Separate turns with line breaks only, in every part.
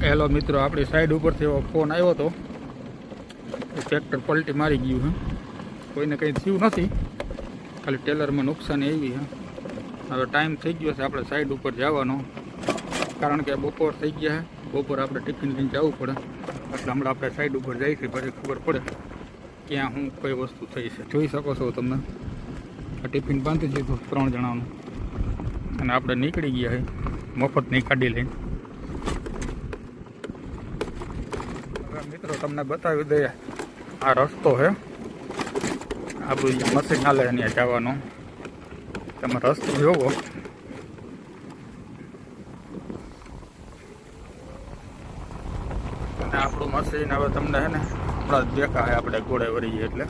Hello મિત્રો, આપણી side ઉપરથી એવો ફોન આવ્યો હતો. ટ્રેક્ટર પલટી મારી ગયું છે. કોઈને કંઈ થયું નથી, ખાલી ટેલરમાં નુકસાન એવી છે. હવે ટાઈમ થઈ ગયો છે આપણે સાઈડ ઉપર જવાનો, કારણ કે બપોર થઈ ગયા છે. બપોર આપણે ટિફિન લઈને જવું પડે, એટલે હમણાં આપણે સાઈડ ઉપર જઈશું, પછી ખબર પડે ક્યાં શું કઈ વસ્તુ થઈ છે. જોઈ શકો છો તમે, આ ટિફિન બાંધી દીધું 3 જણાનું, અને આપણે નીકળી ગયા છે મફતની ગાડી લઈને. મિત્રો તમને બતાવી દઈએ, આ રસ્તો છે, આ બધું મશીન હાલે ત્યાં જવાનો. તમે રસ્તો જોવો, અને આપણું મશીન હવે તમને છે ને હમણાં જ દેખાય. આપણે ઘોડે વળીએ એટલે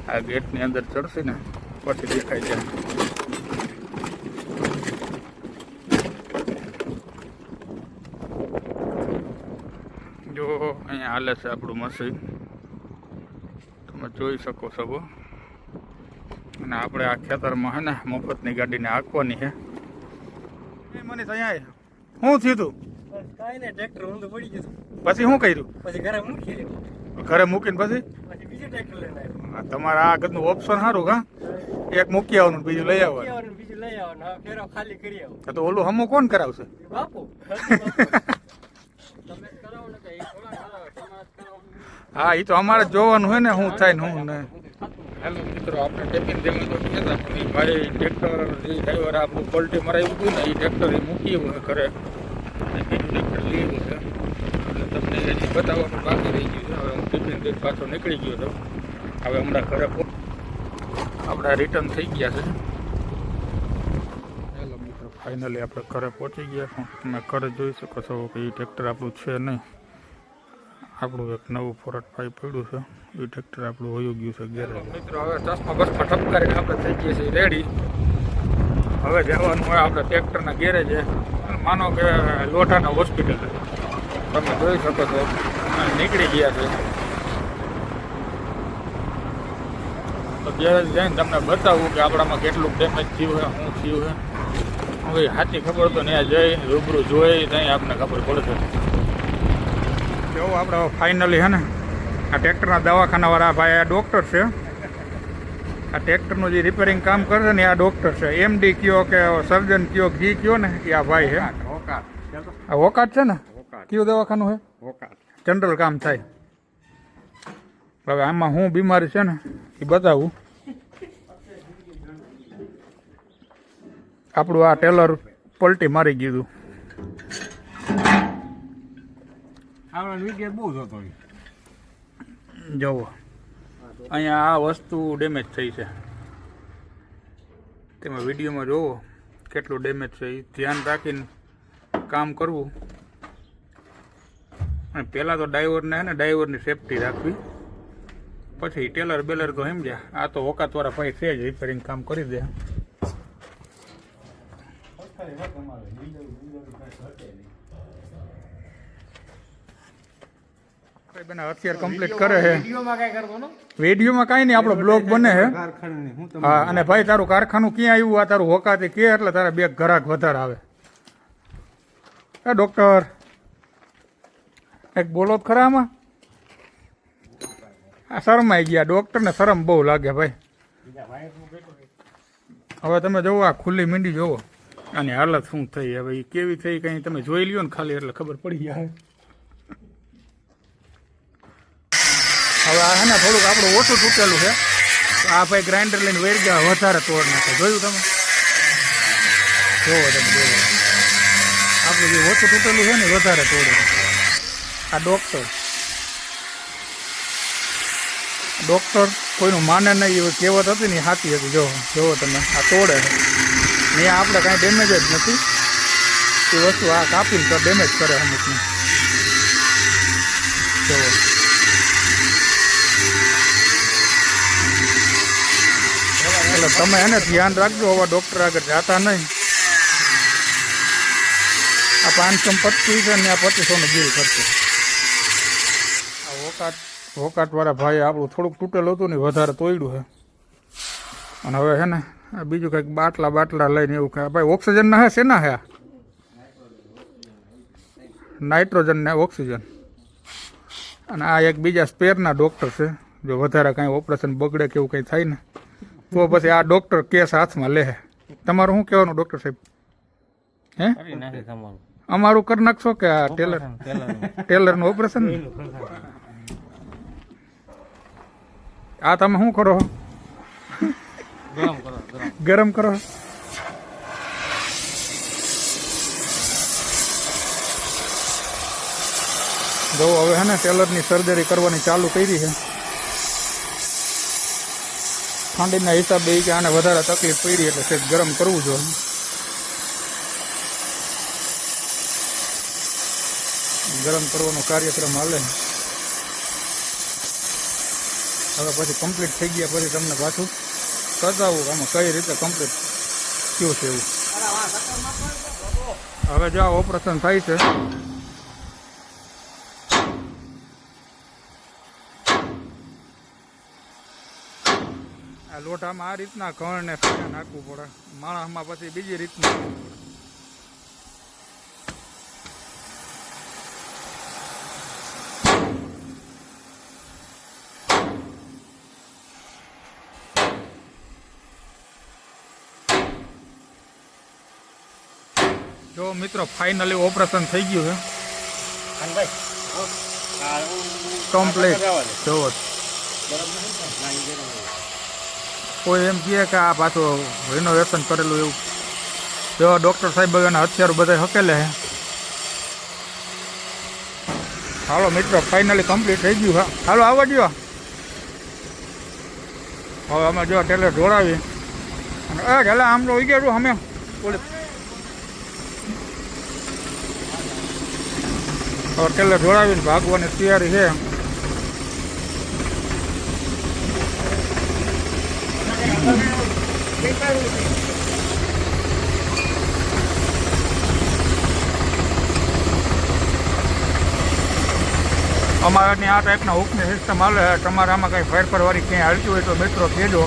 આ ગેટની અંદર ચડશે ને પછી દેખાય જાય. જો અહીંયા હાલે છે આપણું મશીન, તમે જોઈ શકો છો. અને આપણે આ ખેતરમાં છે ને મફતની ગાડીને હાંકવાની છે. મને અહીંયા શું થયું તું?
કાંઈ નહીં, ટ્રેક્ટર ઊંધું પડી ગયું.
પછી શું કર્યું?
પછી ઘરે મૂકી
ઘરે મૂકીને પછી
બીજું ટ્રેક્ટર લઈને આવ્યો.
તમારા આ આગળનું ઓપ્શન સારું કા, એક મૂકી આવવાનું બીજું લઈ આવવાનું.
બીજું લઈ આવવાનું, હવે ફેરો ખાલી કરી આવો.
તો ઓલું હમું કોણ કરાવશે?
બાપુ
હા, એ તો અમારે જોવાનું હોય ને શું થાય ને શું નહીં. હેલો મિત્રો, આપણે ટિફિન દેવા તો કહેતા પણ ભાઈ ટ્રેક્ટર જે ડ્રાઈવર આપણું પલટી મરાવ્યું હતું ને, એ ટ્રેક્ટર એ મૂકી હોય ઘરે, બીજું ટ્રેક્ટર લેવું છે. એટલે તમને હજી બતાવવાનું બાકી રહી ગયું છે. હવે હું ટિફિન દઈને પાછો નીકળી ગયો હતો. હવે હમણાં ઘરે આપણે રિટર્ન થઈ ગયા છે. હેલો મિત્રો, ફાઇનલી આપણે ઘરે પહોંચી ગયા છો. તમે ઘરે જોઈ શકો છો કે એ ટ્રેક્ટર આપણું છે નહીં. આપણું એક નવું 485 પડ્યું છે, એ ટ્રેક્ટર આપણું હોયું ગયું છે ઘેરે. મિત્રો હવે ચશ્મા બસમાં ઠપકારીને આપણે થઈ ગયા છીએ રેડી. હવે જવાનું હોય આપણે ટ્રેક્ટરના ગેરેજ છે, માનો કે લોઢાના હોસ્પિટલ. તમે જોઈ શકો છો નીકળી ગયા છે. તો ગેરેજ જઈને તમને બતાવું કે આપણામાં કેટલું ડેમેજ થયું છે, શું થયું છે. હવે સાચી ખબર તો ત્યાં જઈ રૂબરૂ જોઈ ત્યાં આપણને ખબર પડશે. જો આપણે ફાઇનલી છે ને આ ટ્રેક્ટરના દવાખાનાવાળા ભાઈ આ ડૉક્ટર છે. આ ટ્રેક્ટરનું જે રિપેરિંગ કામ કરે છે ને આ ડૉક્ટર છે. એમડી કયો કે સર્જન કયો ઘી કયો ને એ આ ભાઈ છે. આ વોકાટ છે ને, કયું દવાખાનું છે? જનરલ કામ થાય. હવે આમાં શું બીમારી છે ને એ બતાવું. આપણું આ ટેલર પલટી મારી ગયું. જુઓ અહીંયા આ વસ્તુ ડેમેજ થઈ છે. તેમાં વિડીયોમાં જોવો કેટલું ડેમેજ છે. એ ધ્યાન રાખીને કામ કરવું. અને પહેલાં તો ડ્રાઈવરની સેફટી રાખવી, પછી ટેલર બેલર તો સમજ્યા. આ તો ઓકાતવાળા ભાઈ છે જ, રિપેરિંગ કામ કરી દે. અત્યારે કમ્પ્લીટ કરે છે. વિડીયોમાં કાંઈ નહીં, આપણો બ્લોગ બને છે. હા, અને ભાઈ તારું કારખાનું ક્યાં આવ્યું, આ તારું હોકાતે કે એટલે તારા 2 ગ્રાહક વધારે આવે. એ ડૉક્ટર એક બોલો જ ખરા આમાં. આ શરમાઈ ગયા, ડૉક્ટરને શરમ બહુ લાગે ભાઈ. હવે તમે જોવો આ ખુલ્લી મીંડી જોવો, આની હાલત શું થઈ. હવે એ કેવી થઈ કંઈ તમે જોઈ લ્યો ને ખાલી એટલે ખબર પડી જાય. હવે આ છે ને થોડુંક આપણું ઓછું તૂટેલું છે. આ ભાઈ ગ્રાઇન્ડર લઈને વેર ગયા વધારે તોડ નાખે. જોયું તમે? જોવો તમે જોવો, આપણું જે ઓછું તૂટેલું છે ને વધારે તોડે. આ ડૉક્ટર કોઈનું માને નહીં એવી કહેવત હતી ને, સાચી હતી. જોવો તમે આ તોડે છે ને, આપણે કાંઈ ડેમેજ જ નથી. એ વસ્તુ આ કાપીને તો ડેમેજ કરે અમુકને. જોવો એટલે તમે એને ધ્યાન રાખજો. હવે ડૉક્ટર આગળ જતા નહીં. આ 525 છે ને આ 2500નું બિલ કરશે. આ વોકાટવાળા ભાઈ આપણું થોડુંક તૂટેલું હતું ને વધારે તોડ્યું છે. અને હવે છે ને બીજું કંઈક બાટલા લઈને એવું કાંઈ. ભાઈ ઓક્સિજનના હે શેના હે? નાઇટ્રોજન ને ઓક્સિજન. અને આ એક બીજા સ્પેરના ડૉક્ટર છે. જો વધારે કાંઈ ઓપરેશન બગડે કે એવું કંઈ થાય ને તો પછી આ ડૉક્ટર કેસ હાથમાં લે. તમારું શું કહેવાનું ડૉક્ટર સાહેબ? હે અમારું કરી નાખશો કે આ ટેલરનું ઓપરેશન? આ તમે શું કરો? ગરમ કરો. જો હવે હે ને ટેલરની સર્જરી કરવાની ચાલુ કરી છે. ઠંડીના હિસાબે કે આને વધારે તકલીફ પડી એટલે સેજ ગરમ કરવું જોઈએ. ગરમ કરવાનો કાર્યક્રમ હાલે. હવે પછી કમ્પ્લીટ થઈ ગયા પછી તમને પાછું બતાવું આમાં કઈ રીતે કમ્પ્લીટ થયું છે એવું. હવે જો ઓપરેશન થાય છે. આ લોટામાં આ રીતના કણ ને નાખવું પડે. માણસમાં પછી બીજી રીતનું. જો મિત્રો ફાઇનલી ઓપરેશન થઈ ગયું છે કમ્પ્લીટ. જોવો કોઈ એમ કહે કે આ પાછું રિનોવેશન કરેલું એવું. જો ડૉક્ટર સાહેબ એના હથિયારો બધા હકેલે છે. હાલો મિત્રો ફાઇનલી કમ્પ્લીટ થઈ ગયું. હા હાલો આવવા દો. હવે અમે જો ટેલર જોડાવી અને ઢેલા આમ તો ઉઈ ગયું અમે બોલે. હવે ટેલર જોડાવીને ભાગવાની તૈયારી છે. અમારાની આ ટાઈપના હુકની સિસ્ટમ હાલે. તમારે આમાં કાંઈ ફેરફારવાળી ક્યાંય હાલતી હોય તો મિત્રો કહેજો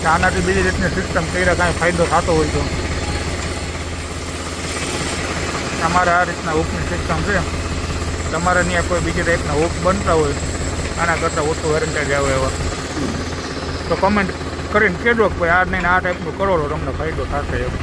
કે આનાથી બીજી રીતની સિસ્ટમ કર્યા કાંઈ ફાયદો થતો હોય તો. તમારે આ રીતના હુકની સિસ્ટમ છે. તમારે ત્યાં કોઈ બીજી ટાઈપના હુક બનતા હોય આના કરતાં ઓછું વેરંટેજ આવે એવા તો કમેન્ટ કરીને કહેજો કે ભાઈ આ નહીં આ ટાઈપનું કરો તો તમને ફાયદો થશે એમ.